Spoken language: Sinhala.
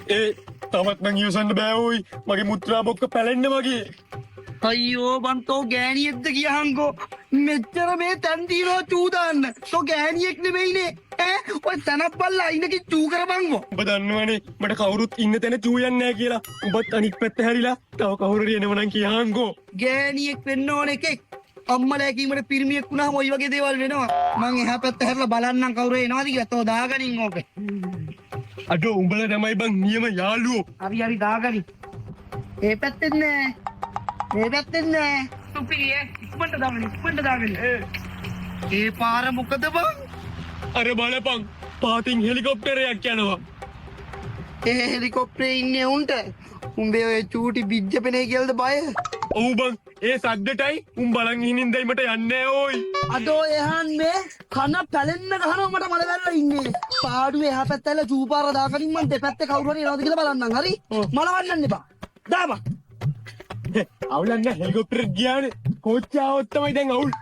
තවත් මං ඉවසන්න බෑ ඕයි. මගේ මුත්‍රා බොක්ක පැලෙන්න වගේ. අයියෝ බන්තෝ ගෑණියෙක්ද කියහන්කෝ මෙච්චර මේ තැන් තියනවා චූ දාන්න. තෝ ගෑණියෙක් නෙමෙයිනේ. ඔය තනක් බල්ලා අයිනකි චූ කරපන්කෝ. ඔබ දන්නවනේ මට කවුරුත් ඉන්න තැන චූ යන්නේ නැහැ කියලා. ඔබත් අනික් පැත්ත හැරිලා තව කවුරු හරි එනව නම් කියහන්කෝ. ගෑණියෙක් වෙන්න ඕන එකෙක්. අම්මලා කීමට පිරිමියෙක් වුණාම ওই වගේ දේවල් වෙනවා. මං එහා පැත්ත හැරලා බලන්නම් කවුරු එනවද කියලා. තෝ දාගනින් ඕක. අඩෝ උඹලා තමයි බං නියම යාළුවෝ. හරි දාගනි. ඒ පැත්තෙන් නෑ. මේ පැත්තෙන් නෑ. සුපිරිය. ඉක්මනට දාගනි. ඒ පාර මොකද බං? අර බලපං පාතින් හෙලිකොප්ටරයක් යනවා. ඒ හෙලිකොප්ටරේ ඉන්නේ උන්ට. උඹේ ඔය චූටි බිජ්ජපනේ කියලාද බය? ඔව් බං ඒ සද්දටයි උන් බලන් ඉනින්දයි මට යන්නේ ඕයි. අදෝ එහන් මේ කන පැලෙන්න ගහනවා මට මල වැල්ලා ඉන්නේ. පාඩුවේ එහා පැත්තල චූපාර දාගනින් මං දෙපැත්තේ කවුරු හරි එනවද කියලා බලන්නම්. හරි? මලවන්නන්න එපා. දාපන්. අවුලන්න හෙලිකොප්ටර් ගියානේ. කොච්චාවත් තමයි දැන් අවුල්.